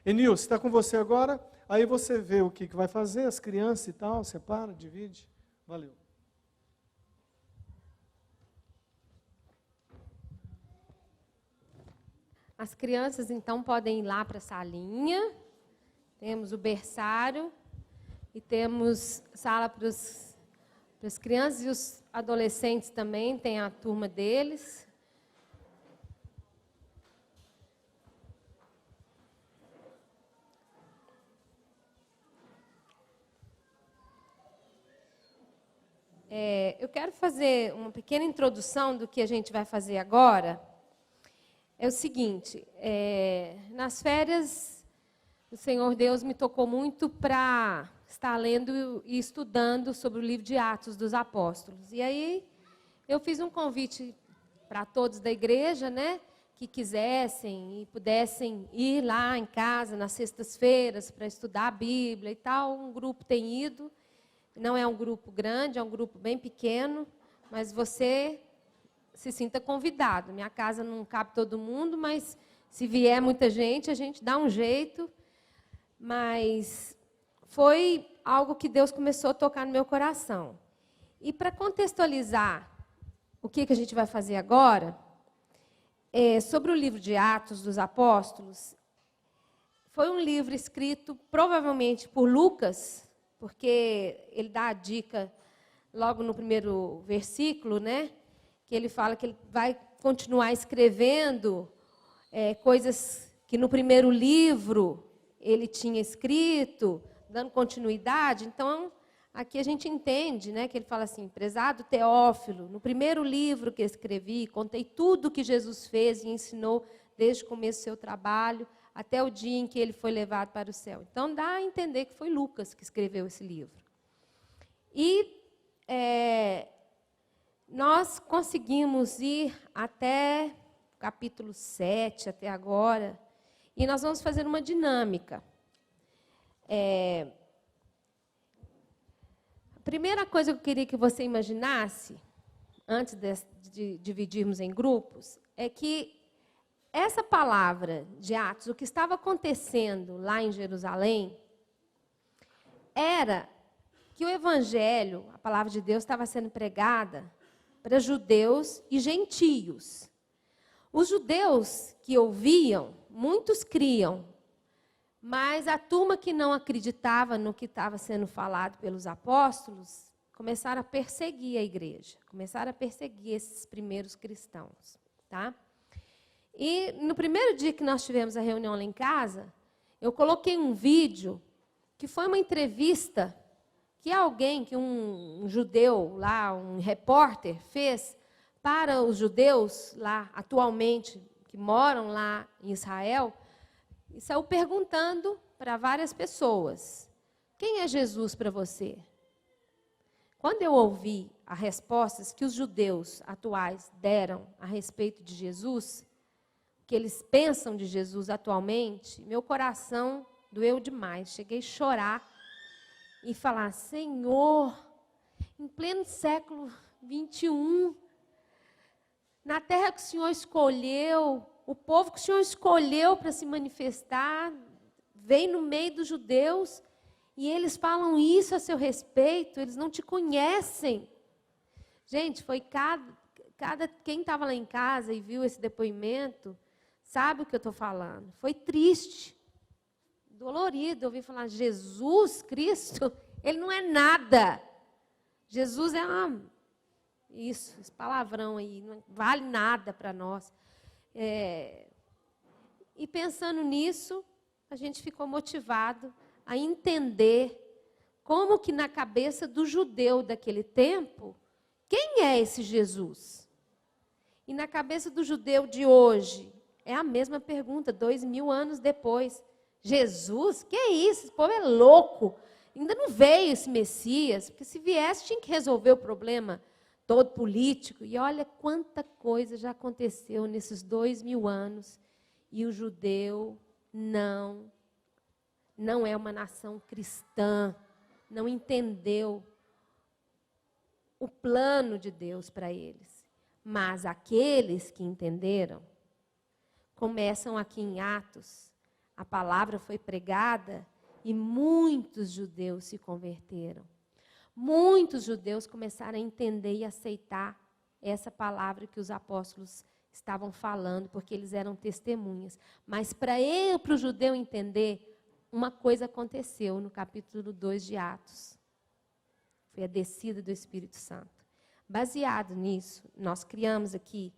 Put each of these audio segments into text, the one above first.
Enilson, está com você agora? Aí você vê o que vai fazer, as crianças e tal, separa, divide. Valeu. As crianças, então, podem ir lá para a salinha. Temos o berçário e temos sala para as crianças e os adolescentes também, tem a turma deles. Eu quero fazer uma pequena introdução do que a gente vai fazer agora. É o seguinte, nas férias, o Senhor Deus me tocou muito para estar lendo e estudando sobre o livro de Atos dos Apóstolos. E aí, eu fiz um convite para todos da igreja, né, que quisessem e pudessem ir lá em casa, nas sextas-feiras, para estudar a Bíblia e tal. Um grupo tem ido. Não é um grupo grande, é um grupo bem pequeno, mas você se sinta convidado. Minha casa não cabe todo mundo, mas se vier muita gente, a gente dá um jeito. Mas foi algo que Deus começou a tocar no meu coração. E para contextualizar o que a gente vai fazer agora, sobre o livro de Atos dos Apóstolos, foi um livro escrito provavelmente por Lucas, porque ele dá a dica logo no primeiro versículo, né? Que ele fala que ele vai continuar escrevendo coisas que no primeiro livro ele tinha escrito, dando continuidade. Então, aqui a gente entende, né, que ele fala assim: prezado Teófilo, no primeiro livro que escrevi, contei tudo o que Jesus fez e ensinou desde o começo do seu trabalho até o dia em que ele foi levado para o céu. Então, dá a entender que foi Lucas que escreveu esse livro. E nós conseguimos ir até o capítulo 7, até agora, e nós vamos fazer uma dinâmica. A primeira coisa que eu queria que você imaginasse, antes de dividirmos em grupos, é que essa palavra de Atos, o que estava acontecendo lá em Jerusalém, era que o Evangelho, a palavra de Deus, estava sendo pregada para judeus e gentios. Os judeus que ouviam, muitos criam, mas a turma que não acreditava no que estava sendo falado pelos apóstolos, começaram a perseguir a igreja, começaram a perseguir esses primeiros cristãos, tá? E no primeiro dia que nós tivemos a reunião lá em casa, eu coloquei um vídeo que foi uma entrevista que alguém, que um judeu lá, um repórter, fez para os judeus lá, atualmente, que moram lá em Israel, e saiu perguntando para várias pessoas: quem é Jesus para você? Quando eu ouvi as respostas que os judeus atuais deram a respeito de Jesus, que eles pensam de Jesus atualmente, meu coração doeu demais. Cheguei a chorar e falar: Senhor, em pleno século 21, na terra que o Senhor escolheu, o povo que o Senhor escolheu para se manifestar, vem no meio dos judeus e eles falam isso a seu respeito, eles não te conhecem. Gente, foi quem estava lá em casa e viu esse depoimento, sabe o que eu estou falando. Foi triste, dolorido ouvir falar: Jesus Cristo, ele não é nada. Jesus é esse palavrão aí, não vale nada para nós. E pensando nisso, a gente ficou motivado a entender como que na cabeça do judeu daquele tempo, quem é esse Jesus? E na cabeça do judeu de hoje, é a mesma pergunta, 2000 anos depois. Jesus? Que é isso? Esse povo é louco. Ainda não veio esse Messias, porque se viesse tinha que resolver o problema todo político. E olha quanta coisa já aconteceu nesses 2000 anos. E o judeu não é uma nação cristã, não entendeu o plano de Deus para eles. Mas aqueles que entenderam, começam aqui em Atos a palavra foi pregada e muitos judeus se converteram. Muitos judeus começaram a entender e aceitar essa palavra que os apóstolos estavam falando, porque eles eram testemunhas. Mas para o judeu entender, uma coisa aconteceu no capítulo 2 de Atos. Foi a descida do Espírito Santo. Baseado nisso, nós criamos aqui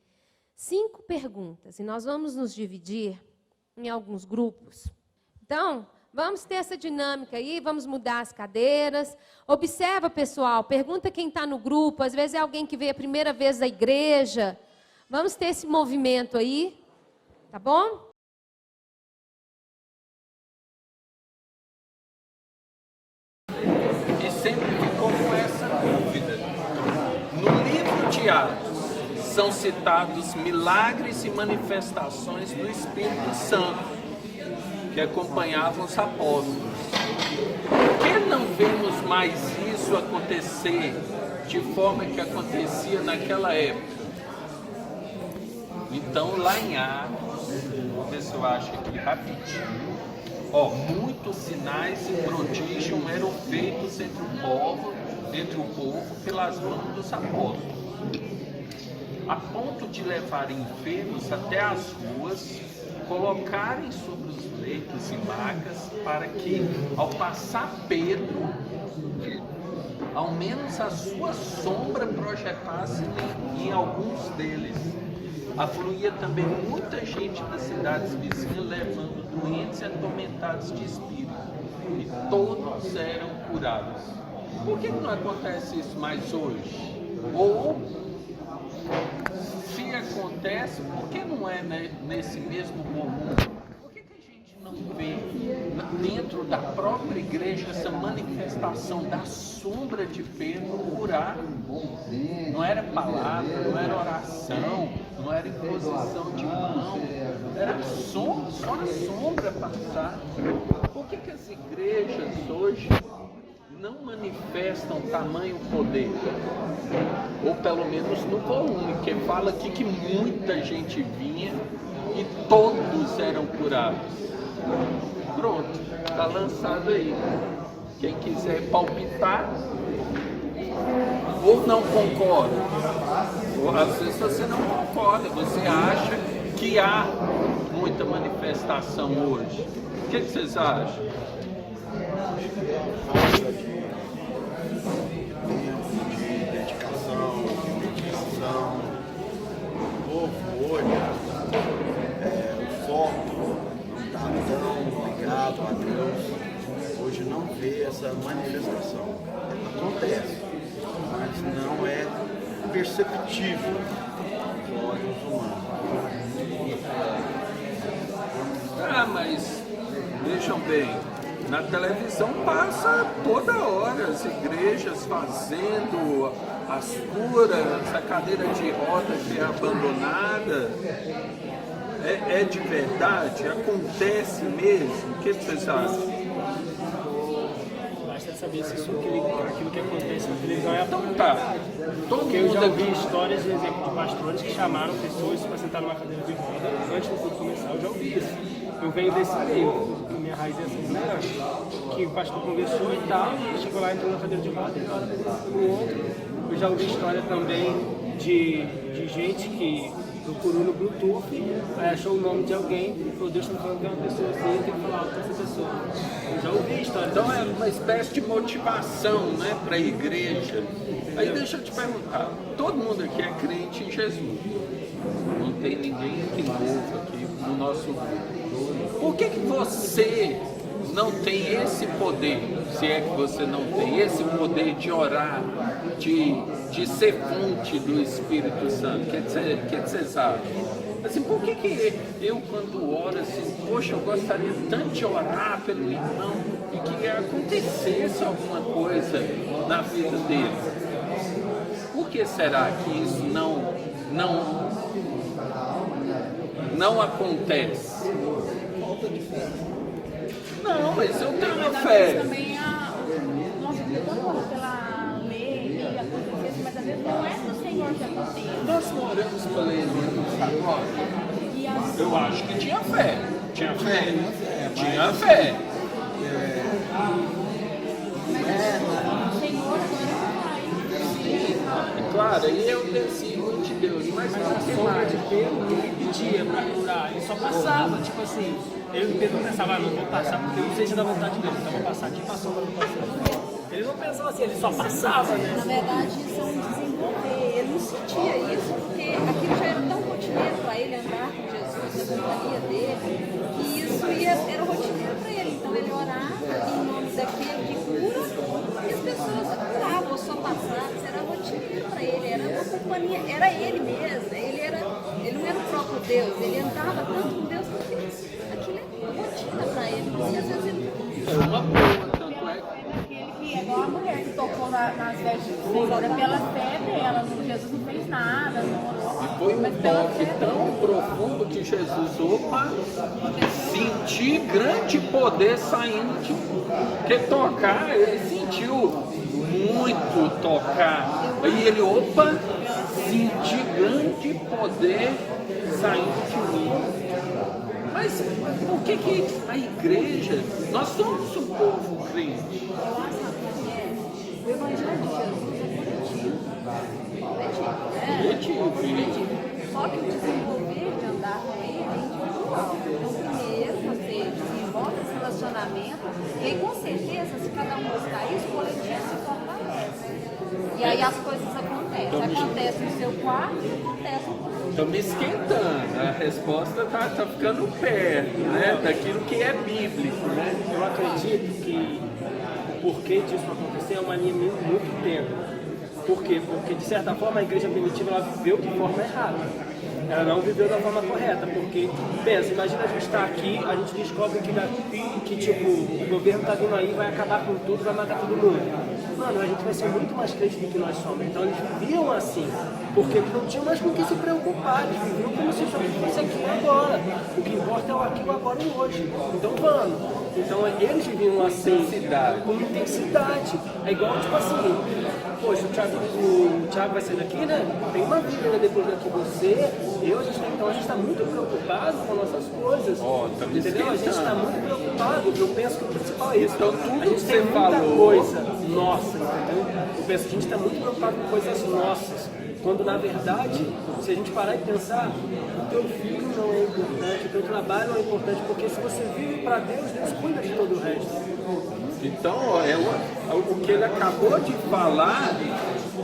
5 perguntas, e nós vamos nos dividir em alguns grupos. Então, vamos ter essa dinâmica aí, vamos mudar as cadeiras. Observa, pessoal, pergunta quem está no grupo, às vezes é alguém que veio a primeira vez da igreja. Vamos ter esse movimento aí, tá bom? E sempre ficou com essa dúvida. No livro de Atos, são citados milagres e manifestações do Espírito Santo que acompanhavam os apóstolos. Por que não vemos mais isso acontecer de forma que acontecia naquela época? Então, lá em Atos, o pessoal acha aqui rapidinho, muitos sinais e prodígios eram feitos entre o povo pelas mãos dos apóstolos, a ponto de levarem enfermos até as ruas, colocarem sobre os leitos e macas, para que, ao passar Pedro, ao menos a sua sombra projetasse em alguns deles. Afluía também muita gente das cidades vizinhas, levando doentes e atormentados de espírito, e todos eram curados. Por que não acontece isso mais hoje? Ou, se acontece, por que não é nesse mesmo momento? Por que a gente não vê dentro da própria igreja essa manifestação da sombra de Pedro curar? Não era palavra, não era oração, não era imposição de mão, era só a sombra passar. Por que as igrejas hoje não manifestam tamanho poder? Ou pelo menos no volume, que fala aqui que muita gente vinha e todos eram curados. Pronto, está lançado aí. Quem quiser palpitar, ou não concorda, ou às vezes você não concorda, você acha que há muita manifestação hoje. O que vocês acham? O povo hoje, o foco não está tão ligado a Deus, hoje não vê essa manifestação. Acontece, mas não é perceptível aos olhos humanos. Mas vejam bem, na televisão passa toda hora as igrejas fazendo as curas, a cadeira de roda que é abandonada. É de verdade? Acontece mesmo? O que vocês acham? Basta saber se isso aquilo que acontece na televisão é a Então tá. Porque eu já ouvi histórias de exemplo de pastores que chamaram pessoas para sentar numa cadeira de roda antes do culto começar. Eu já ouvi isso. Eu venho desse meio, porque minha raiz é assembleana, que o pastor conversou e tal, e chegou lá, entrou na cadeira de roda e ora pro outro. Eu já ouvi história também de gente que procurou no Bluetooth, aí achou o nome de alguém, e falou, Deus está falando que é uma pessoa assim, tem que falar alto com essa pessoa. Eu já ouvi história. Então é uma espécie de motivação, né, para a igreja. Aí deixa eu te perguntar, todo mundo aqui é crente em Jesus. Não tem ninguém aqui novo aqui no nosso grupo. Por que você não tem esse poder, se é que você não tem esse poder de orar, de ser fonte do Espírito Santo? O que vocês acham? Assim, por que eu, quando oro, assim, poxa, eu gostaria tanto de orar pelo irmão e que acontecesse alguma coisa na vida dele? Por que será que isso não acontece? Não, mas eu tenho uma fé. Também nós lutamos pela lei e acontecesse, mas às vezes não é do Senhor que acontece. Nós moramos pela lei agora. E as Eu acho que tinha fé. Tinha fé. tinha fé. O Senhor É claro, aí é o desígnio de Deus, mas Mas não a tem sombra mais. de Pedro, ele pedia para curar, ele só passava, tipo assim, Pedro não pensava, não vou passar porque eu não sei se é da vontade dele, então vou passar aqui, passou para não passar. Ele não pensava assim, ele só passava, né? Na verdade, isso é um desenvolver. Ele não sentia isso, porque aquilo já era tão rotineiro para ele andar com Jesus, a companhia dele, que isso era rotineiro para ele. Então ele orava em nome daquele que cura, e as pessoas curavam ou só passavam. Isso era rotineiro para ele, era uma companhia, era ele mesmo. Ele não era o próprio Deus, ele andava tanto com Deus que aquilo é rotina para ele. E às vezes ele É uma boa, tanto é que aquele que é igual a mulher que tocou nas vestes de Jesus, era pela fé dela, Jesus não fez nada, não orou. foi um Mas pela toque fé tão profundo que Jesus, opa, senti grande poder saindo de mim. Porque tocar, ele sentiu muito tocar. Aí ele, opa, senti grande poder saindo de mim. Mas por que a igreja, nós somos um povo crente? Eu acho que o Evangelho de Jesus é coletivo. Só que o desenvolver de andar com ele é individual. Então, primeiro você desenvolve esse relacionamento, e aí com certeza, se cada um buscar isso, o coletivo se fortalece. E aí as coisas acontecem. Acontece no seu quarto e acontece no coletivo. Estou me esquentando, a resposta está ficando perto, né, daquilo que é bíblico, né? Eu acredito que o porquê disso acontecer é uma linha muito tênue. Por quê? Porque, de certa forma, a igreja primitiva ela viveu de forma errada. Ela não viveu da forma correta, porque, pensa, imagina a gente estar aqui, a gente descobre que tipo, o governo está vindo aí, vai acabar com tudo, vai matar todo mundo. Mano, a gente vai ser muito mais crente do que nós somos. Então eles viviam assim, porque eles não tinham mais com o que se preocupar, eles viviam como se só fosse aqui e agora. O que importa é o aqui, o agora e o hoje. Então vamos. Então eles viviam assim, com intensidade. É igual, tipo assim, poxa, o Thiago vai sair daqui, né? Tem uma vida, né? Depois daqui você, então a gente está muito preocupado com nossas coisas. Entendeu? A gente está muito preocupado. Eu penso que o principal é isso. Então, tudo a gente que tem você muita falou- coisa nossa, entendeu? Eu penso que a gente está muito preocupado com coisas nossas. Quando na verdade, se a gente parar e pensar, o teu filho não é importante, o teu trabalho não é importante, porque se você vive para Deus, Deus cuida de todo o resto. Então, o que ele acabou de falar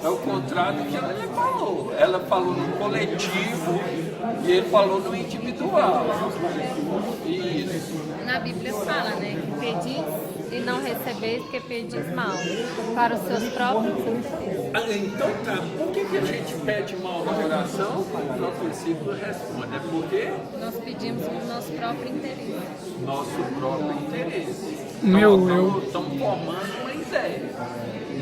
é o contrário do que ela falou. Ela falou no coletivo e ele falou no individual. Isso. Na Bíblia fala, né, que pedis e não recebeis, porque pedis mal, para os seus próprios interesses. Então tá, por que a gente pede mal na oração? O nosso versículo responde, é porque Nós pedimos o nosso próprio interesse. nosso próprio interesse. Estamos formando uma ideia.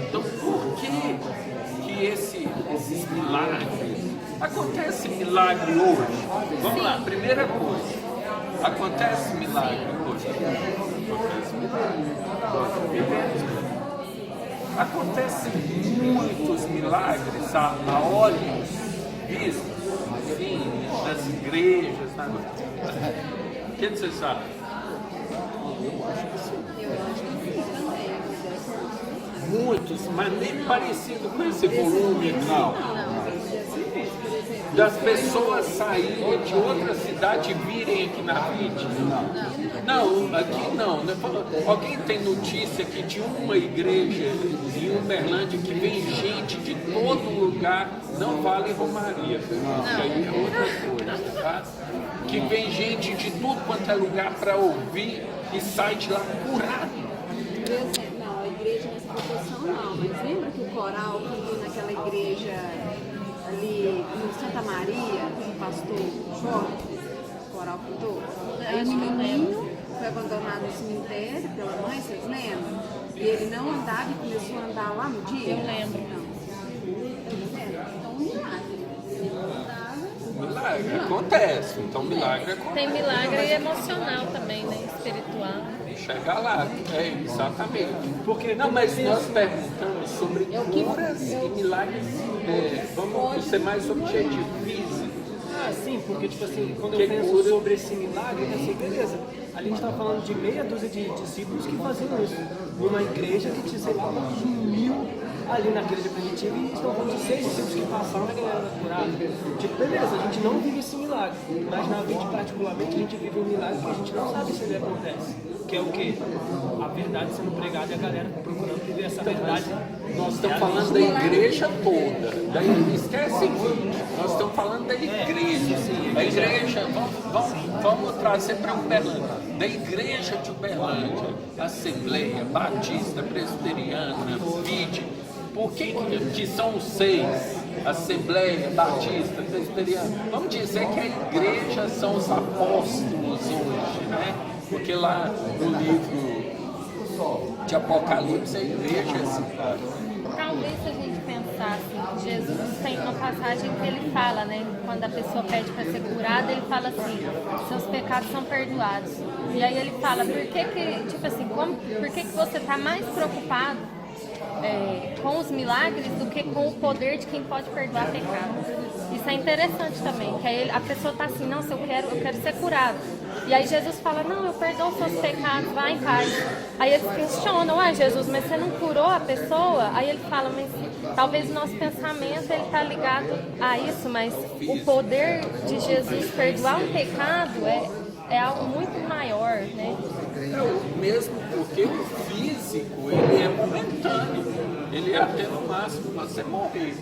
Então por que esses milagres? Acontece milagre hoje? Vamos lá, primeira coisa. Acontece milagre hoje? Acontece milagre. Acontecem muitos milagres a olhos vistos, assim, nas igrejas. O que você sabe? Muitos, mas nem parecido com esse volume, não. Das pessoas saírem de outra cidade e virem aqui na Vide? Não, aqui não. Alguém tem notícia aqui de uma igreja em Uberlândia que vem gente de todo lugar, não vale Romaria, isso aí é outra coisa, tá? Que vem gente de tudo quanto é lugar para ouvir e sai de lá curado. Não, a igreja nessa proporção não, mas lembra que o coral cantou naquela igreja ali no Santa Maria, o pastor Jorge, o coral cantou? Aí o menino foi abandonado no cemitério pela mãe, vocês lembram? E ele não andava e começou a andar lá no dia? Eu lembro. Então, um milagre. Ele não andava. Milagre acontece, então milagre acontece. Tem milagre emocional também, né? Espiritual. Chegar lá, exatamente. Porque, não, mas nós perguntamos sobre curas e milagres, vamos ser mais objetivo, físico. Ah, sim, Sim, porque tipo assim, quando eu penso sobre esse milagre, assim, beleza, ali a gente está falando de meia dúzia de discípulos que faziam isso, numa igreja que tinha, sei lá, uns 1000 ali na igreja primitiva, e estão falando de 6 discípulos que passaram e a galera era curada. Tipo, beleza, a gente não vive esse milagre, mas na vida particularmente a gente vive um milagre que a gente não sabe se ele acontece. Que é o quê? A verdade sendo pregada e a galera procurando viver essa verdade. Nós estamos falando da igreja toda. Daí, esquece isso. Nós estamos falando da igreja. A igreja, vamos trazer para Uberlândia. Da igreja de Uberlândia, Assembleia, Batista, Presbiteriana, Vide. Por que são os 6? Assembleia, Batista, Presbiteriana. Vamos dizer que a igreja são os apóstolos hoje, né? Porque lá no livro de Apocalipse, a igreja é assim. Talvez se a gente pensar assim, Jesus tem uma passagem que ele fala, né? Quando a pessoa pede para ser curada, ele fala assim, seus pecados são perdoados. E aí ele fala, por que você está mais preocupado com os milagres do que com o poder de quem pode perdoar pecado? Isso é interessante também, que aí a pessoa está assim, não, se eu quero ser curado. E aí Jesus fala, não, eu perdoo seus pecados, vai em paz. Aí eles questionam, Jesus, mas você não curou a pessoa? Aí ele fala, mas talvez o nosso pensamento ele está ligado a isso, mas o poder de Jesus perdoar um pecado é algo muito maior, né? Mesmo porque o físico, ele é momentâneo. Ele é até no máximo você morrer,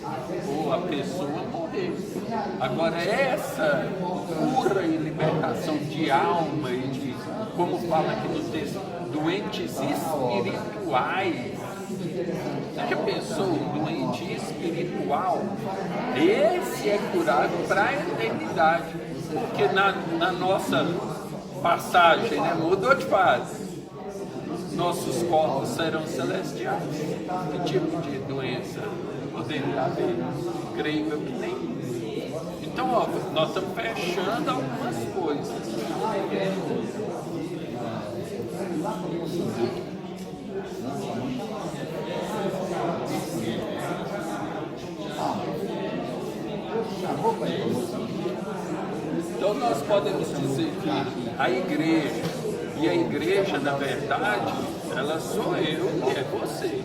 ou a pessoa morrer. Agora, essa cura e libertação de alma e de, como fala aqui no texto, doentes espirituais. Você já pensou, um doente espiritual? Esse é curado para a eternidade. Porque na nossa passagem, né, mudou de fase. Nossos corpos serão celestiais. Que tipo de doença poderia haver? Creio eu que nem. Então, ó, nós estamos fechando algumas coisas. Então nós podemos dizer que a igreja, na verdade, ela sou eu e é você.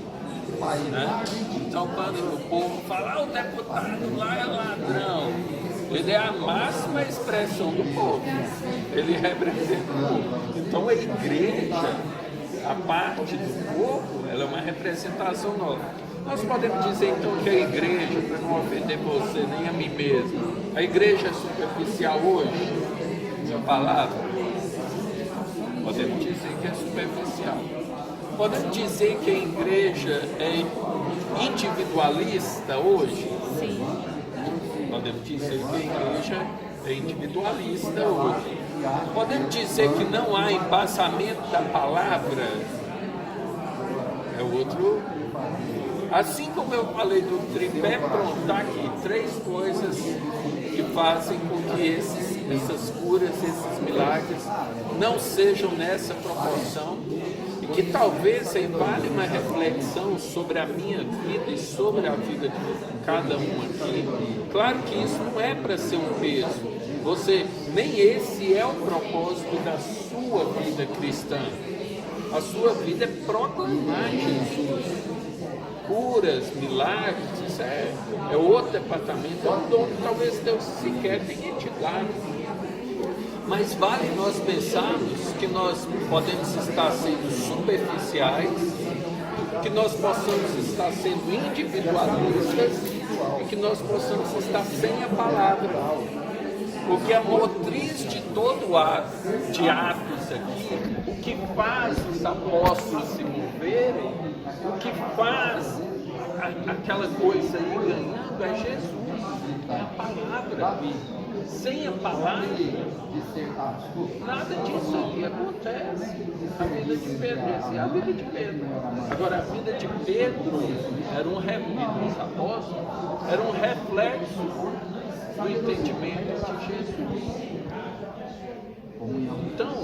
Né? Então quando o povo fala, o deputado lá é ladrão, ele é a máxima expressão do povo. Ele representa o povo. Então a igreja, a parte do povo, ela é uma representação nova. Nós podemos dizer então que a igreja, para não ofender você nem a mim mesmo, a igreja é superficial hoje? Essa palavra? Podemos dizer que é superficial. Podemos dizer que a igreja é individualista hoje? Sim. Podemos dizer que a igreja é individualista hoje. Podemos dizer que não há embasamento da palavra? É outro. Assim como eu falei do tripé, pronto, está aqui 3 coisas que fazem com que essas curas, esses milagres não sejam nessa proporção e que talvez aí vale uma reflexão sobre a minha vida e sobre a vida de cada um aqui. Claro que isso não é para ser um peso. Nem esse é o propósito da sua vida cristã. A sua vida é proclamar Jesus. Curas, milagres, isso é outro departamento, é um dom que talvez Deus sequer tenha te dado. Mas vale nós pensarmos que nós podemos estar sendo superficiais, que nós possamos estar sendo individualistas e que nós possamos estar sem a palavra. Porque a motriz de todo ato, de atos aqui, o que faz os apóstolos se moverem, o que faz aquela coisa aí ganhando é Jesus, é a palavra. Sem a palavra, nada disso aí acontece. A vida de Pedro, essa é a vida de Pedro. Agora, a vida de Pedro era um reflexo do entendimento de Jesus. Então,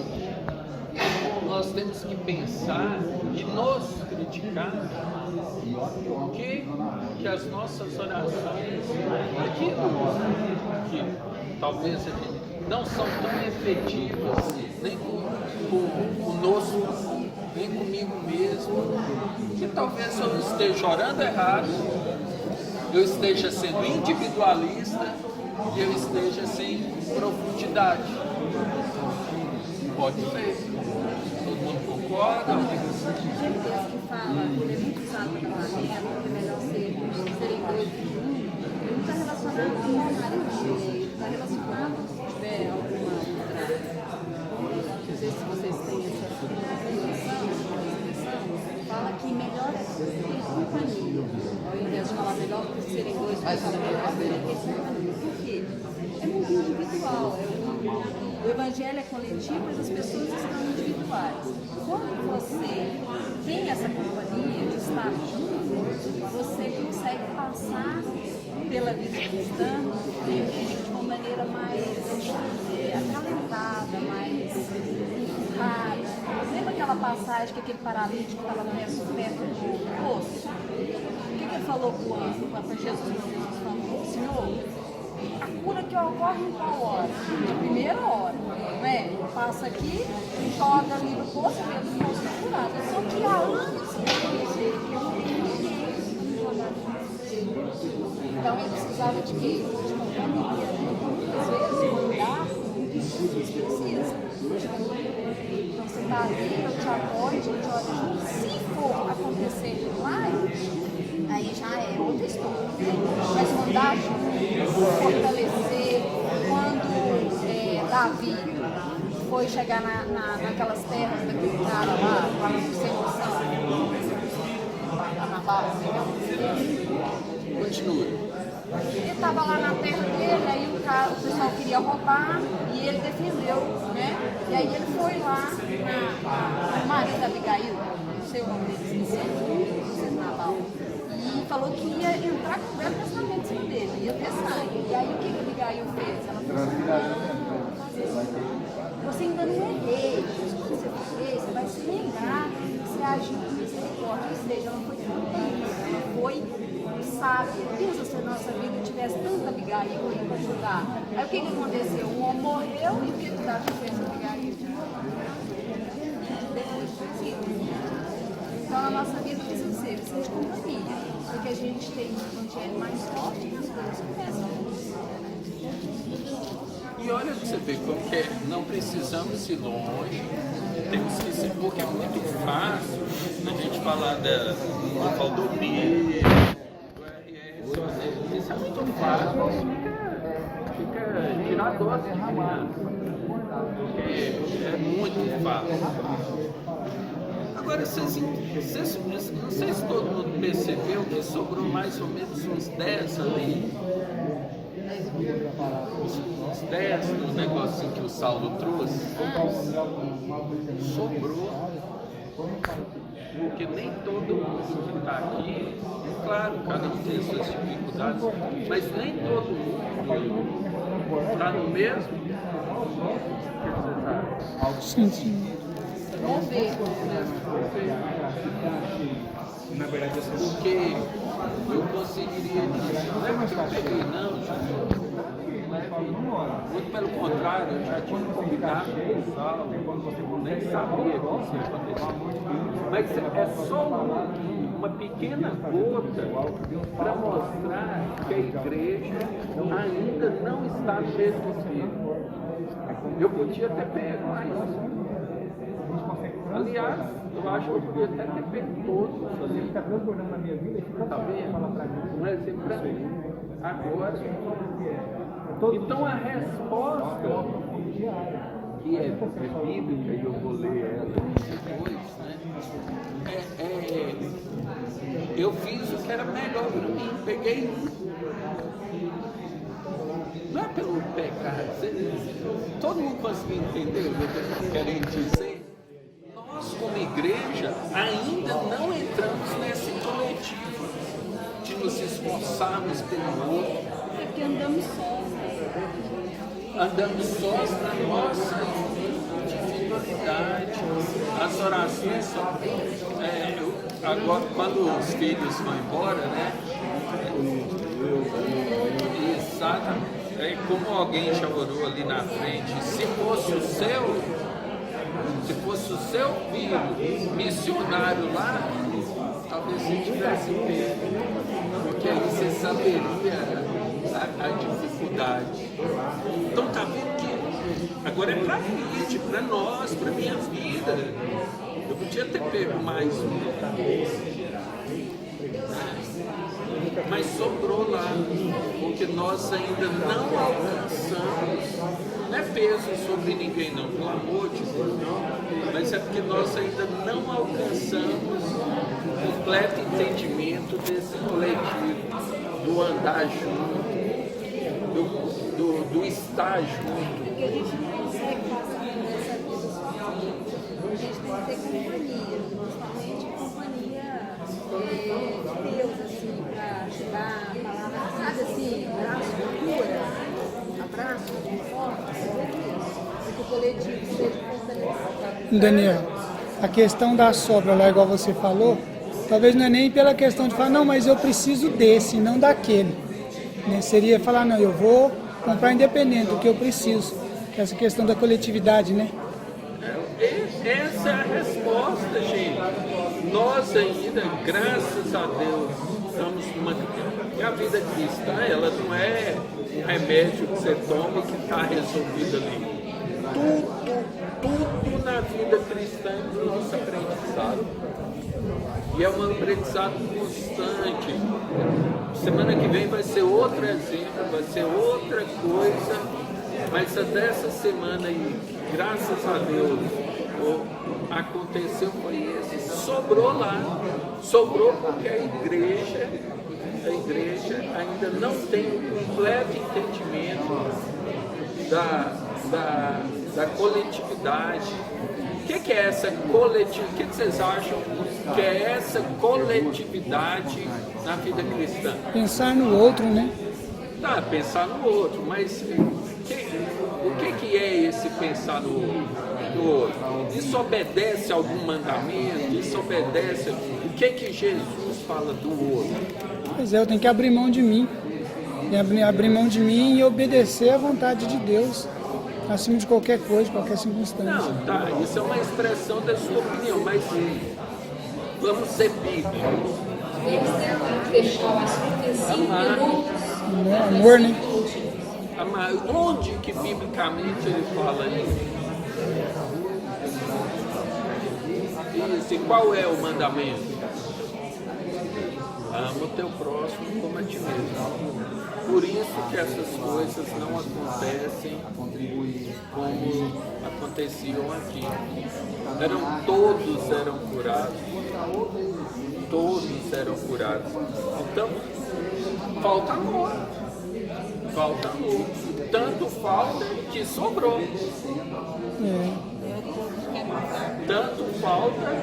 nós temos que pensar e nos criticar porque que as nossas orações, aqui, talvez a gente, não são tão efetivas nem conosco, nem comigo mesmo, que talvez eu esteja orando errado, eu esteja sendo individualista e eu esteja sem profundidade. Pode ser. Todo mundo concorda? Jeremias que fala, ele é muito usado na palavra, que é melhor serem dois que um, ele não está relacionado com o marido dele, está relacionado se tiver alguma outra. Não sei se vocês têm essa expressão, fala que melhor é ter companhia. Ao invés de falar melhor que serem dois, mas fala melhor ter companhia. Por quê? É muito individual. O evangelho é coletivo, mas as pessoas estão individuais. Quando você tem essa companhia de estar junto, você consegue passar pela vida cristã de uma maneira mais acalentada, mais empurrada. Lembra aquela passagem que aquele paralítico estava perto do poço? O que ele falou para Jesus? Jesus falou: Senhor, a cura que ocorre em qual hora? Na primeira hora, não é? Passa aqui, joga ali no poço, e o poço está curado. Só que há anos que eu não tenho ninguém para jogar no poço. Então ele precisava de quê? De companhia. Às vezes, cuidar do que Jesus precisa. Então você está ali, eu te apoio, a gente ora junto. Se for acontecer milagre, aí já é outra história. Mas mandar junto, fortalecer. Quando Davi foi chegar naquelas terras daquele cara lá, sem noção, na base, Continua. ele estava lá na terra dele, aí o pessoal queria roubar e ele defendeu, né? E aí ele foi lá na marido da Abigail, não sei o nome dele, esqueci, Nabal, e falou que ia entrar com o Velho Testamento em cima dele, ia ter sangue. E aí o que a Abigail fez? Ela falou assim: você ainda não é rei, mas quando você for rei, você vai se lembrar que você agiu com misericórdia. Ou seja, ela foi tranquila, ela foi sábia. Pensa se a nossa vida tivesse tanta Abigail aí para ajudar. Aí o que aconteceu? O homem morreu e o que Davi fez com a Abigail? Depois de Então a nossa vida precisa ser de companhia, porque a gente tem um evangelho mais forte e as coisas começam a funcionar. E olha pra você ver como que é, não precisamos ir longe, temos que ser, porque é muito fácil a gente falar da valdomia, do RS, isso é muito fácil, fica tirar dose de criança, porque é muito fácil. Agora, vocês, não sei se todo mundo percebeu que sobrou mais ou menos uns 10 ali. Uns 10 no negocinho que o Saulo trouxe. Sobrou. Porque nem todo mundo que está aqui, claro, cada um tem suas dificuldades, mas nem todo mundo está no mesmo. Sim, sim. Vamos ver. Na verdade, Porque eu conseguiria dizer, não é porque eu peguei, não, muito pelo contrário, eu já tinha convidado o pessoal, nem sabia que isso ia acontecer. Mas é só uma pequena gota para mostrar que a igreja ainda não está no mesmo nível. Eu podia ter pego mais. Aliás, eu acho que eu podia até ter pego todos ali. Está transbordando na minha vida. Tá vendo? Um exemplo para mim. Agora. Então a resposta, que é bíblica, e eu vou ler ela depois, né? Eu fiz o que era melhor para mim, peguei um. Não é pelo pecado, todo mundo conseguiu entender o que eu estou querendo dizer? Nós, como igreja, ainda não entramos nesse coletivo de nos esforçarmos pelo outro. É porque andamos sós. Andamos sós na nossa individualidade. As orações são agora, quando os filhos vão embora, né? Exatamente. É como alguém já orou ali na frente, se fosse o seu filho missionário lá, talvez você tivesse pego, porque aí você saberia a dificuldade. Então tá vendo que agora é pra gente, pra nós, pra minha vida. Eu podia ter pego mais um. Mas sobrou lá, porque nós ainda não alcançamos, não é peso sobre ninguém não, pelo amor de Deus, mas é porque nós ainda não alcançamos completo entendimento desse coletivo, do andar junto, do estar junto. Porque a gente não consegue passar por essa vida sozinho. A gente tem que ter companhia, principalmente companhia de Deus, assim, para ajudar a palavra, sabe assim, abraço de cura, abraço de forte, para que o coletivo seja fortalecido. Daniel, a questão da sobra lá, igual você falou, talvez não é nem pela questão de falar, não, mas eu preciso desse, não daquele. Né? Seria falar, não, eu vou comprar independente do que eu preciso. Essa questão da coletividade, né? Essa é a resposta, gente. Nós ainda, graças a Deus, estamos numa... A vida cristã, ela não é um remédio que você toma e que está resolvido ali. Tudo na vida cristã é o nosso aprendizado. E é um aprendizado constante. Semana que vem vai ser outro exemplo, vai ser outra coisa, mas a dessa semana aí, graças a Deus, aconteceu foi esse, sobrou lá, sobrou porque a igreja ainda não tem o completo entendimento da coletividade. O que é essa coletividade? O que vocês acham que é essa coletividade na vida cristã? Pensar no outro, né? Tá, pensar no outro, mas o que é esse pensar no outro? Isso obedece a algum mandamento? Isso obedece... O que Jesus fala do outro? Pois é, eu tenho que abrir mão de mim. Abrir mão de mim e obedecer à vontade de Deus, acima de qualquer coisa, de qualquer circunstância. Não, tá, isso é uma expressão da sua opinião, mas vamos ser bíblicos. Fechar o assunto em 5 minutos. Amor, né? Amar, onde que biblicamente ele fala isso? Isso, e qual é o mandamento? Ama o teu próximo como a ti mesmo. Por isso que essas coisas não acontecem como aconteciam aqui. Todos eram curados. Todos eram curados. Então, falta amor. Falta amor. Tanto falta que sobrou. Tanto falta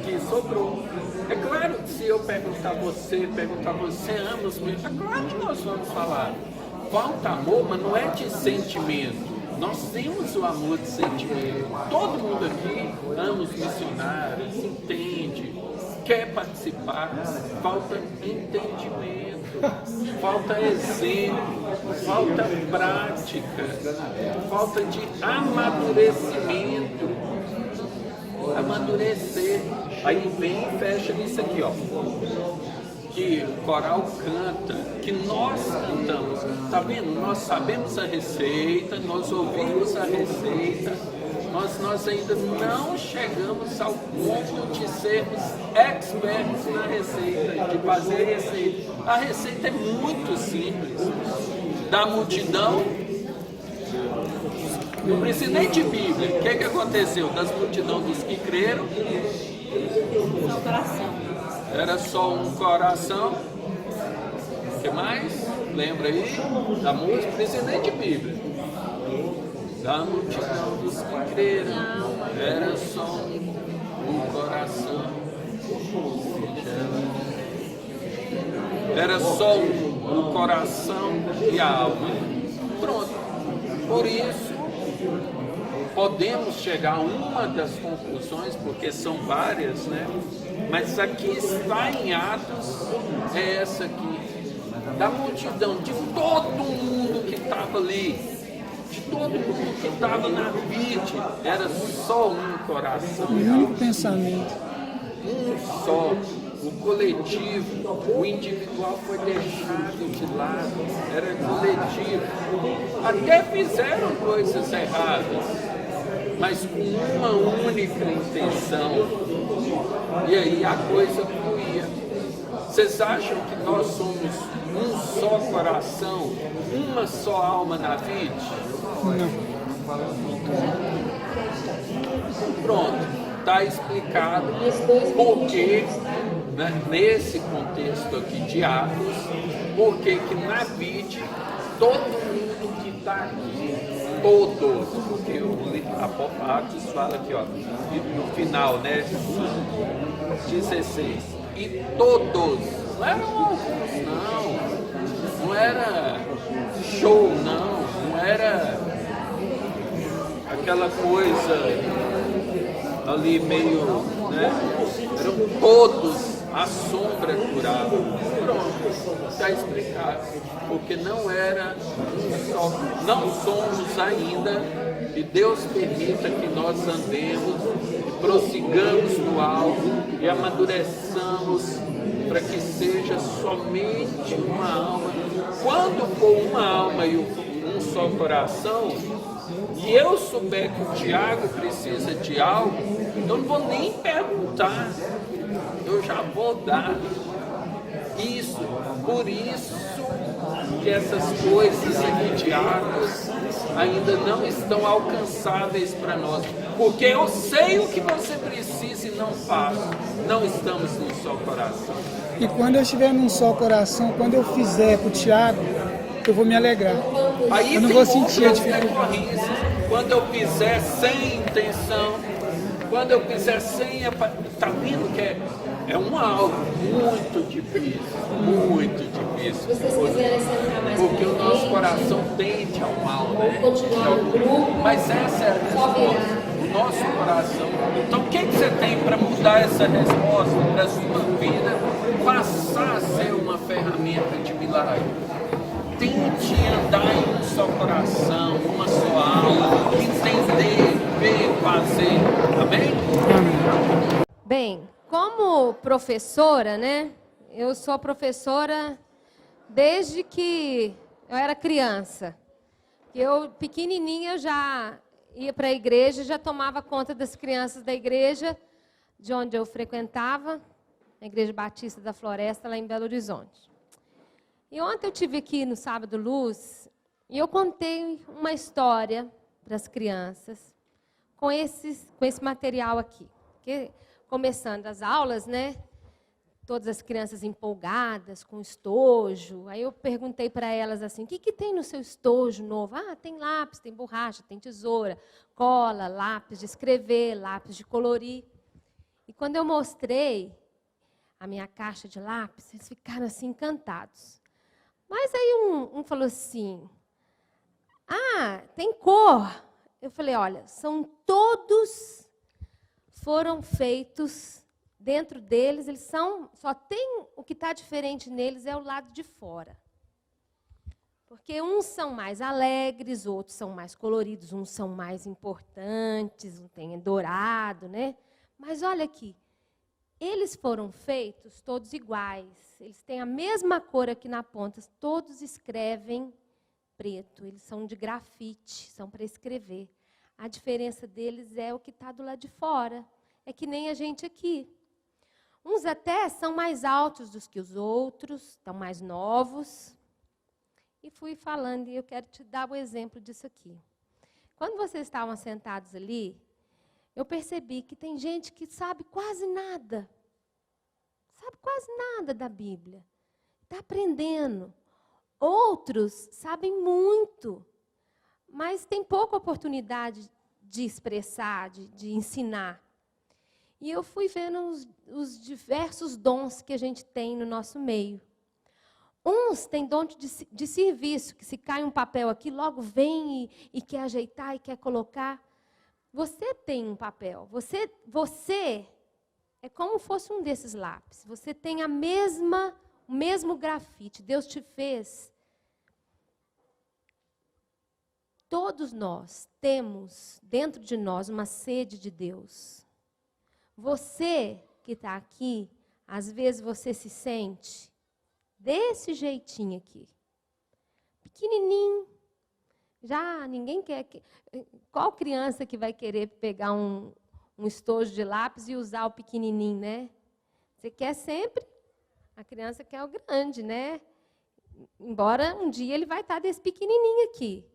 que sobrou. É claro que se eu perguntar você ama os meus, é claro que nós vamos falar. Falta amor, mas não é de sentimento. Nós temos o amor de sentimento. Todo mundo aqui ama os missionários, entende, quer participar. Falta entendimento, falta exemplo, falta prática, falta de amadurecimento. Amadurecer. Aí vem e fecha nisso aqui, ó. Que o coral canta, que nós cantamos. Tá vendo? Nós sabemos a receita, nós ouvimos a receita, nós ainda não chegamos ao ponto de sermos expertos na receita, de fazer a receita. A receita é muito simples. Da multidão, não precisa nem de Bíblia. O que aconteceu? Das multidão dos que creram, era só um coração. O que mais? Lembra aí? Da música, não precisa nem de Bíblia. Da multidão dos que creram, era só um coração. Era só o coração e a alma. Pronto. Por isso, podemos chegar a uma das conclusões, porque são várias, né? Mas aqui está em Atos, é essa aqui, da multidão, de todo mundo que estava estava ali, de todo mundo que estava na vide, era só um coração. Um único pensamento. Um só. O coletivo, o individual foi deixado de lado, era coletivo. Até fizeram coisas erradas, mas com uma única intenção. E aí a coisa fluía. Vocês acham que nós somos um só coração, uma só alma na vida? Pronto. Está explicado porque, né, nesse contexto aqui de Atos, porque que na vida, todo mundo que está aqui, todos, porque a Atos fala aqui, ó, no final, né, 16, e todos, não eram alguns, não era show, não era aquela coisa ali meio, né? Eram todos a sombra curada. Pronto, está explicado. Porque não era só, não somos ainda, e Deus permita que nós andemos e prossigamos no alvo e amadureçamos para que seja somente uma alma. Quando for uma alma e um só coração, e eu souber que o Tiago precisa de algo, eu não vou nem perguntar, eu já vou dar. Isso, por isso que essas coisas aqui de Atos ainda não estão alcançáveis para nós, porque eu sei o que você precisa e não faço. Não estamos num só coração. E quando eu estiver num só coração, quando eu fizer para o Tiago, eu vou me alegrar. Aí eu não vou sentir a dificuldade. Quando eu fizer sem intenção, quando eu fizer sem... Está vendo que é um algo muito difícil, muito difícil. Porque o nosso coração tende ao mal, né? Mas essa é a resposta. O nosso coração. Então o que você tem para mudar essa resposta da sua vida? Passar a ser uma ferramenta de milagre. Tente andar em um só coração, uma só alma, entender, ver, fazer. Amém? Bem, como professora, né? Eu sou professora desde que eu era criança. Eu, pequenininha, já ia para a igreja, já tomava conta das crianças da igreja, de onde eu frequentava, a Igreja Batista da Floresta, lá em Belo Horizonte. E ontem eu tive aqui no Sábado Luz, e eu contei uma história para as crianças, com esse material aqui. Porque, começando as aulas, né? Todas as crianças empolgadas, com estojo. Aí eu perguntei para elas assim, o que tem no seu estojo novo? Ah, tem lápis, tem borracha, tem tesoura, cola, lápis de escrever, lápis de colorir. E quando eu mostrei a minha caixa de lápis, eles ficaram assim encantados. Mas aí um falou assim, ah, tem cor. Eu falei, olha, foram feitos dentro deles, eles só tem o que está diferente neles é o lado de fora. Porque uns são mais alegres, outros são mais coloridos, uns são mais importantes, um tem dourado, né? Mas olha aqui, eles foram feitos todos iguais, eles têm a mesma cor aqui na ponta, todos escrevem preto, eles são de grafite, são para escrever. A diferença deles é o que está do lado de fora, é que nem a gente aqui. Uns até são mais altos do que os outros, estão mais novos. E fui falando, e eu quero te dar o exemplo disso aqui. Quando vocês estavam sentados ali, eu percebi que tem gente que sabe quase nada da Bíblia. Está aprendendo. Outros sabem muito, mas tem pouca oportunidade de expressar, de ensinar. E eu fui vendo os diversos dons que a gente tem no nosso meio. Uns têm dom de serviço, que se cai um papel aqui, logo vem e quer ajeitar e quer colocar. Você tem um papel. Você é como se fosse um desses lápis. Você tem o mesmo grafite. Deus te fez Todos nós temos dentro de nós uma sede de Deus. Você que está aqui, às vezes você se sente desse jeitinho aqui. Pequenininho. Já ninguém quer. Qual criança que vai querer pegar um estojo de lápis e usar o pequenininho, né? Você quer sempre, a criança quer o grande, né? Embora um dia ele vai estar desse pequenininho aqui.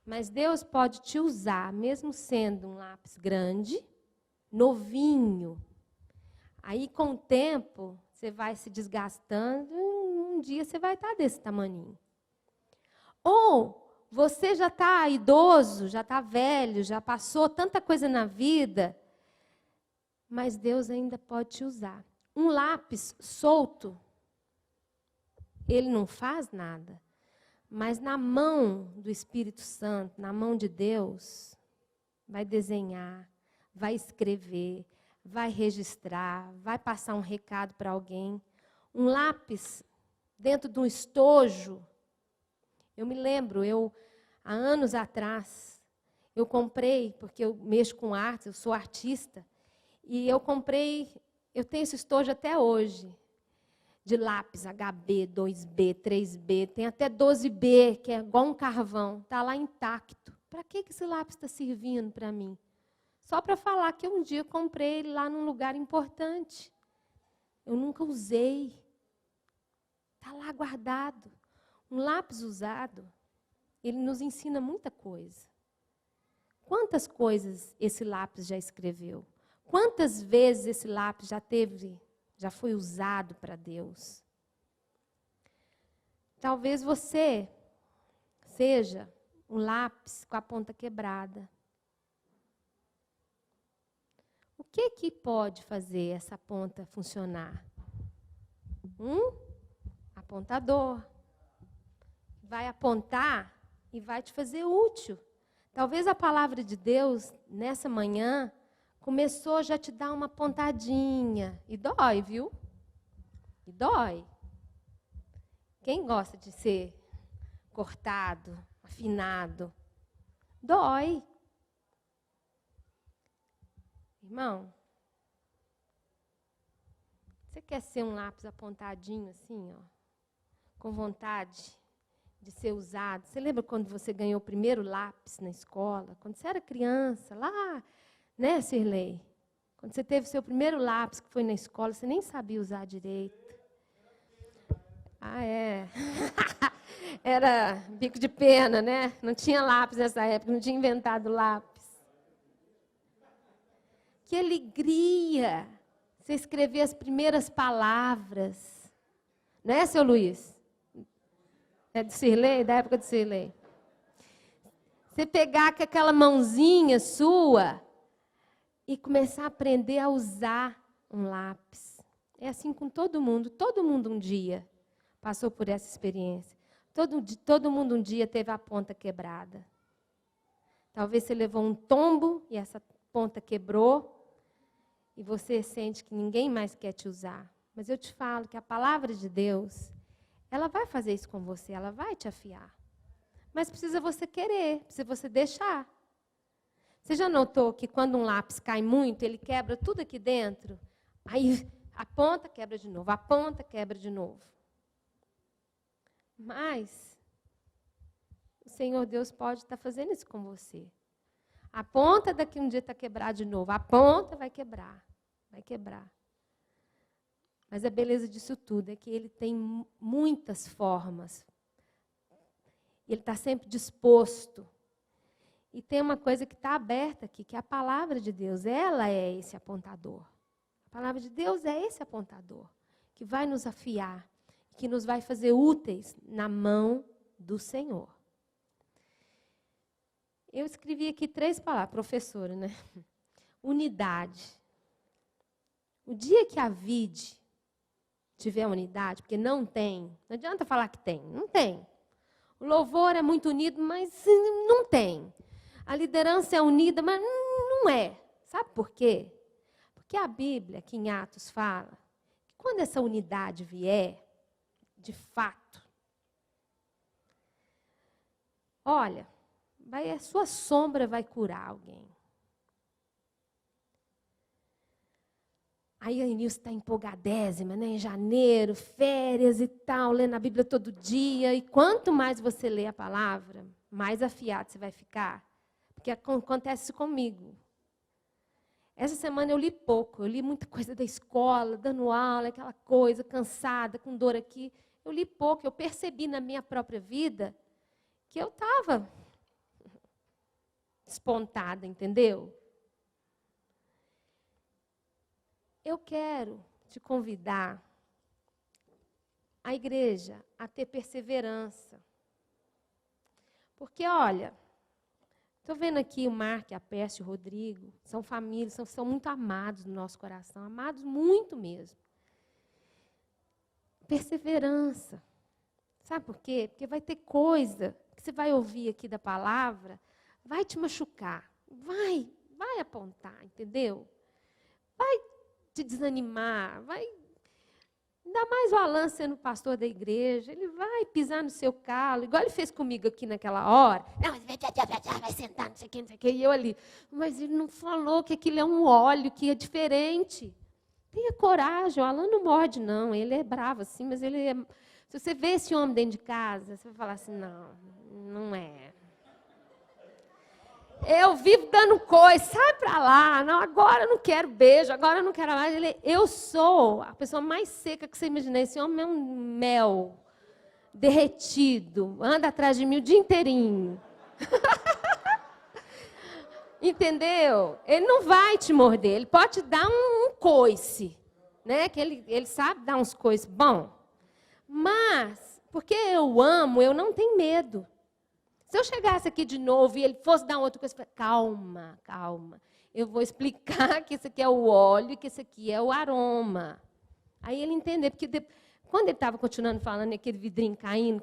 Mas Deus pode te usar, mesmo sendo um lápis grande, novinho. Aí, com o tempo, você vai se desgastando, um dia você vai estar desse tamaninho. Ou você já está idoso, já está velho, já passou tanta coisa na vida, mas Deus ainda pode te usar. Um lápis solto, ele não faz nada. Mas na mão do Espírito Santo, na mão de Deus, vai desenhar, vai escrever, vai registrar, vai passar um recado para alguém. Um lápis dentro de um estojo. Eu me lembro, há anos atrás, eu comprei, porque eu mexo com arte, eu sou artista, e eu tenho esse estojo até hoje, de lápis HB, 2B, 3B, tem até 12B, que é igual um carvão, está lá intacto. Para que esse lápis está servindo para mim? Só para falar que um dia comprei ele lá num lugar importante. Eu nunca usei. Está lá guardado. Um lápis usado, ele nos ensina muita coisa. Quantas coisas esse lápis já escreveu? Quantas vezes esse lápis já foi usado para Deus? Talvez você seja um lápis com a ponta quebrada. O que pode fazer essa ponta funcionar? Apontador. Vai apontar e vai te fazer útil. Talvez a palavra de Deus, nessa manhã, começou já a te dar uma pontadinha. E dói, viu? E dói. Quem gosta de ser cortado, afinado? Dói. Irmão, você quer ser um lápis apontadinho assim, ó, com vontade de ser usado? Você lembra quando você ganhou o primeiro lápis na escola? Quando você era criança, lá, né, Sirlei? Quando você teve seu primeiro lápis que foi na escola, você nem sabia usar direito. Ah, é. Era bico de pena, né? Não tinha lápis nessa época, não tinha inventado lápis. Que alegria você escrever as primeiras palavras. Não é, seu Luiz? É do Sirlei? Da época do Sirlei. Você pegar com aquela mãozinha sua e começar a aprender a usar um lápis. É assim com todo mundo. Todo mundo um dia passou por essa experiência. Todo mundo um dia teve a ponta quebrada. Talvez você levou um tombo e essa ponta quebrou e você sente que ninguém mais quer te usar. Mas eu te falo que a palavra de Deus, ela vai fazer isso com você, ela vai te afiar. Mas precisa você querer, precisa você deixar. Você já notou que quando um lápis cai muito, ele quebra tudo aqui dentro? Aí a ponta quebra de novo, a ponta quebra de novo. Mas o Senhor Deus pode estar fazendo isso com você. A ponta daqui um dia está quebrada de novo, a ponta vai quebrar, vai quebrar. Mas a beleza disso tudo é que ele tem muitas formas. Ele está sempre disposto. E tem uma coisa que está aberta aqui, que é a palavra de Deus. Ela é esse apontador. A palavra de Deus é esse apontador, que vai nos afiar, que nos vai fazer úteis na mão do Senhor. Eu escrevi aqui 3 palavras, professora, né? Unidade. O dia que a vide tiver unidade, porque não adianta falar que tem, não tem. O louvor é muito unido, mas não tem. A liderança é unida, mas não é. Sabe por quê? Porque a Bíblia, aqui em Atos, fala que quando essa unidade vier, de fato, olha, a sua sombra vai curar alguém. Aí a Nilce está empolgadésima, né? Em janeiro, férias e tal, lendo a Bíblia todo dia. E quanto mais você lê a palavra, mais afiado você vai ficar. Porque acontece isso comigo. Essa semana eu li pouco, eu li muita coisa da escola, dando aula, aquela coisa, cansada, com dor aqui. Eu li pouco, eu percebi na minha própria vida que eu estava despontada, entendeu? Eu quero te convidar, a igreja, a ter perseverança. Porque, olha, estou vendo aqui o Mark, a Pérsia, o Rodrigo, são famílias, são muito amados no nosso coração, amados muito mesmo. Perseverança. Sabe por quê? Porque vai ter coisa que você vai ouvir aqui da palavra, vai te machucar, vai apontar, entendeu? Vai te desanimar, vai. Ainda mais o Alan sendo pastor da igreja, ele vai pisar no seu calo, igual ele fez comigo aqui naquela hora. Não, vai sentar, não sei o que, e eu ali. Mas ele não falou que aquilo é um óleo, que é diferente. Tenha coragem, o Alan não morde, não. Ele é bravo assim, mas ele é. Se você vê esse homem dentro de casa, você vai falar assim, não é. Eu vivo dando coisa, sai pra lá, não, agora eu não quero beijo, agora eu não quero mais. Eu sou a pessoa mais seca que você imaginar. Esse homem é um mel derretido, anda atrás de mim o dia inteirinho. Entendeu? Ele não vai te morder, ele pode te dar um coice, né? Que ele sabe dar uns coices bom. Mas, porque eu amo, eu não tenho medo. Se eu chegasse aqui de novo e ele fosse dar outra coisa, eu falei, calma. Eu vou explicar que esse aqui é o óleo e que esse aqui é o aroma. Aí ele entendeu, porque quando ele estava continuando falando, aquele vidrinho caindo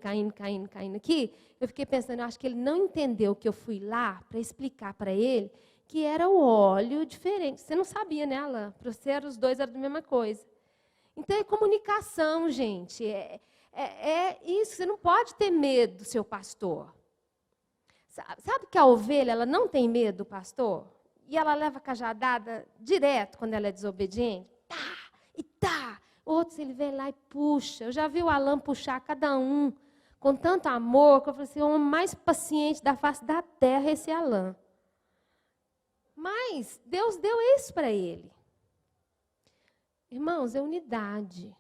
aqui, eu fiquei pensando, eu acho que ele não entendeu que eu fui lá para explicar para ele que era o óleo diferente. Você não sabia, né, Alain? Para você, os dois eram a mesma coisa. Então, é comunicação, gente. É isso, você não pode ter medo do seu pastor. Sabe que a ovelha ela não tem medo do pastor? E ela leva a cajadada direto quando ela é desobediente? Tá. Outros ele vem lá e puxa. Eu já vi o Alan puxar cada um com tanto amor, que eu falei assim, o homem mais paciente da face da terra é esse Alan. Mas Deus deu isso para ele. Irmãos, é unidade.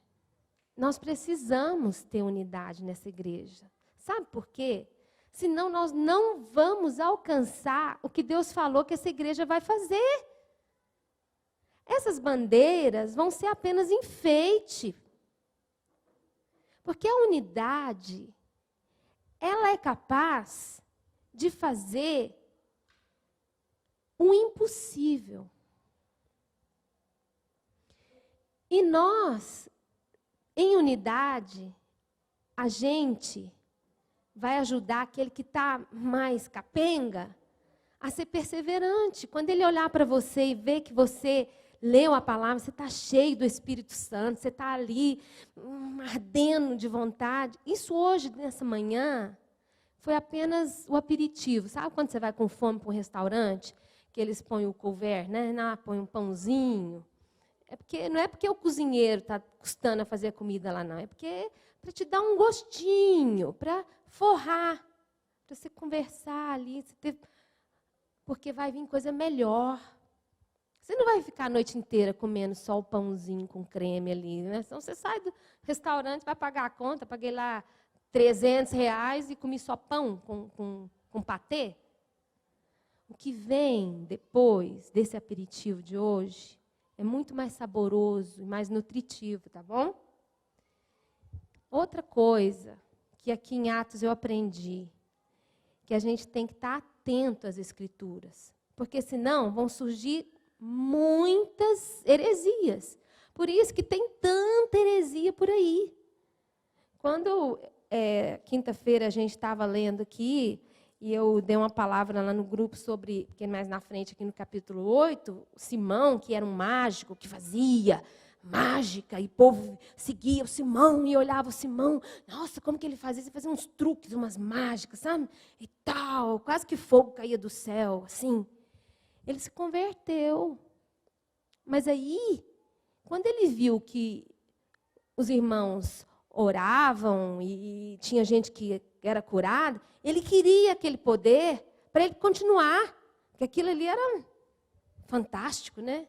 Nós precisamos ter unidade nessa igreja. Sabe por quê? Senão nós não vamos alcançar o que Deus falou que essa igreja vai fazer. Essas bandeiras vão ser apenas enfeite. Porque a unidade, ela é capaz de fazer o impossível. E nós, em unidade, a gente vai ajudar aquele que está mais capenga a ser perseverante. Quando ele olhar para você e ver que você leu a palavra, você está cheio do Espírito Santo, você está ali ardendo de vontade. Isso hoje, nessa manhã, foi apenas o aperitivo. Sabe quando você vai com fome para um restaurante, que eles põem o couvert, né? Põem um pãozinho. Não é porque o cozinheiro está custando a fazer a comida lá, não. É porque para te dar um gostinho, para forrar, para você conversar ali, porque vai vir coisa melhor. Você não vai ficar a noite inteira comendo só o pãozinho com creme ali, né? Então você sai do restaurante, vai pagar a conta, paguei lá R$300 e comi só pão com patê. O que vem depois desse aperitivo de hoje é muito mais saboroso e mais nutritivo, tá bom? Outra coisa que aqui em Atos eu aprendi, que a gente tem que estar atento às Escrituras, porque senão vão surgir muitas heresias. Por isso que tem tanta heresia por aí. Quando quinta-feira a gente estava lendo aqui, e eu dei uma palavra lá no grupo sobre, porque mais na frente, aqui no capítulo 8, Simão, que era um mágico, que fazia mágica, e o povo seguia o Simão e olhava o Simão. Nossa, como que ele fazia? Ele fazia uns truques, umas mágicas, sabe? E tal, quase que fogo caía do céu, assim. Ele se converteu. Mas aí, quando ele viu que os irmãos oravam e tinha gente que era curada, ele queria aquele poder para ele continuar, porque aquilo ali era fantástico, né?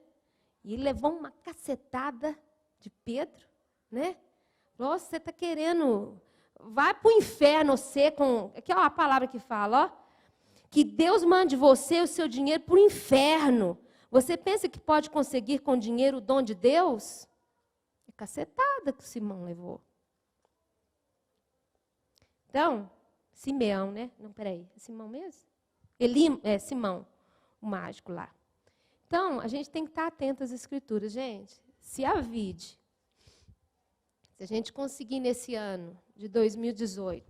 E ele levou uma cacetada de Pedro, né? Falou, você está querendo, vai para o inferno você com... Aqui é a palavra que fala, ó. Que Deus mande você o seu dinheiro para o inferno. Você pensa que pode conseguir com dinheiro o dom de Deus? É cacetada que o Simão levou. Então, Simeão, né? Não, peraí, é Simão mesmo? Simão, o mágico lá. Então, a gente tem que estar atento às Escrituras. Gente, se a gente conseguir nesse ano de 2018,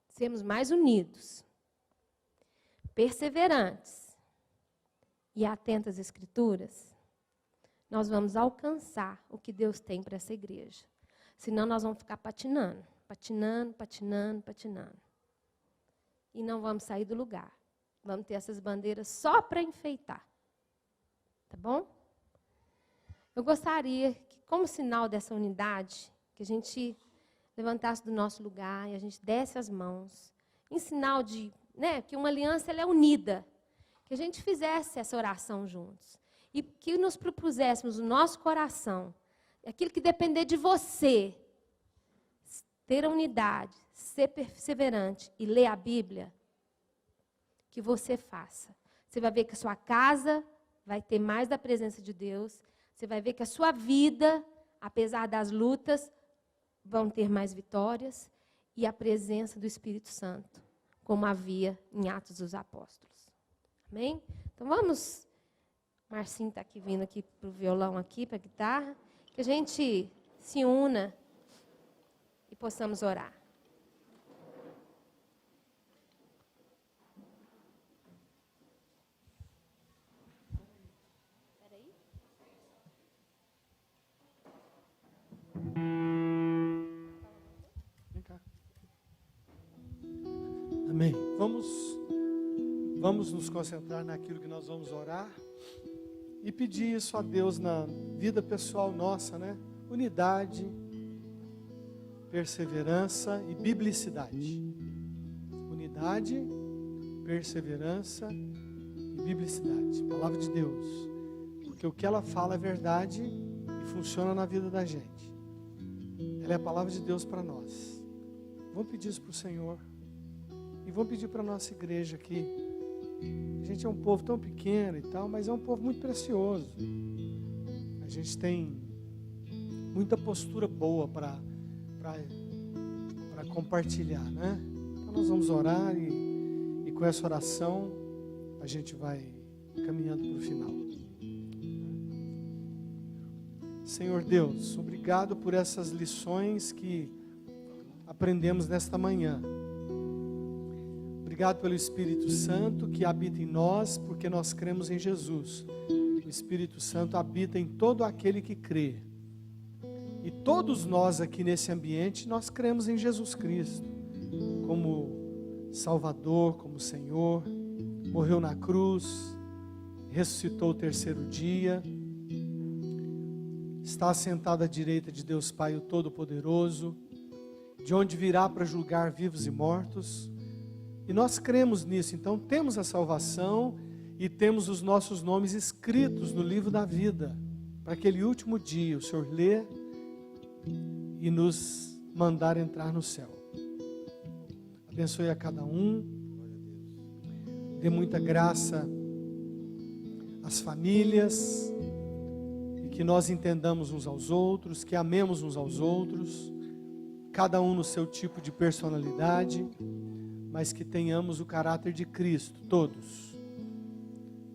sermos mais unidos, perseverantes e atentos às Escrituras, nós vamos alcançar o que Deus tem para essa igreja. Senão, nós vamos ficar patinando. E não vamos sair do lugar. Vamos ter essas bandeiras só para enfeitar. Tá bom? Eu gostaria que, como sinal dessa unidade, que a gente levantasse do nosso lugar e a gente desse as mãos, em sinal de, né, que uma aliança ela é unida, que a gente fizesse essa oração juntos e que nos propuséssemos no nosso coração, aquilo que depender de você, ter a unidade, ser perseverante e ler a Bíblia, que você faça. Você vai ver que a sua casa vai ter mais da presença de Deus. Você vai ver que a sua vida, apesar das lutas, vão ter mais vitórias e a presença do Espírito Santo, como havia em Atos dos Apóstolos. Amém? Então vamos. Marcinho está aqui vindo aqui para o violão, aqui para a guitarra, que a gente se una e possamos orar. Vem cá. Amém. Vamos nos concentrar naquilo que nós vamos orar e pedir isso a Deus na vida pessoal nossa, né? Unidade, perseverança e biblicidade. Unidade, perseverança e biblicidade. Palavra de Deus. Porque o que ela fala é verdade e funciona na vida da gente. Ela é a palavra de Deus para nós. Vamos pedir isso para o Senhor. E vamos pedir para a nossa igreja aqui. A gente é um povo tão pequeno e tal, mas é um povo muito precioso. A gente tem muita postura boa para compartilhar, né? Então nós vamos orar e com essa oração a gente vai caminhando para o final. Senhor Deus, obrigado por essas lições que aprendemos nesta manhã. Obrigado pelo Espírito Santo que habita em nós, porque nós cremos em Jesus. O Espírito Santo habita em todo aquele que crê. E todos nós aqui nesse ambiente, nós cremos em Jesus Cristo, como Salvador, como Senhor, morreu na cruz, ressuscitou o terceiro dia, está assentado à direita de Deus Pai, o Todo-Poderoso, de onde virá para julgar vivos e mortos. E nós cremos nisso, então temos a salvação e temos os nossos nomes escritos no livro da vida, para aquele último dia o Senhor ler e nos mandar entrar no céu. Abençoe a cada um, dê muita graça às famílias, e que nós entendamos uns aos outros, que amemos uns aos outros, cada um no seu tipo de personalidade, mas que tenhamos o caráter de Cristo, todos,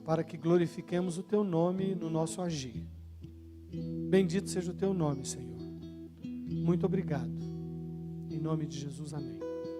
para que glorifiquemos o Teu nome no nosso agir. Bendito seja o Teu nome, Senhor. Muito obrigado. Em nome de Jesus, amém.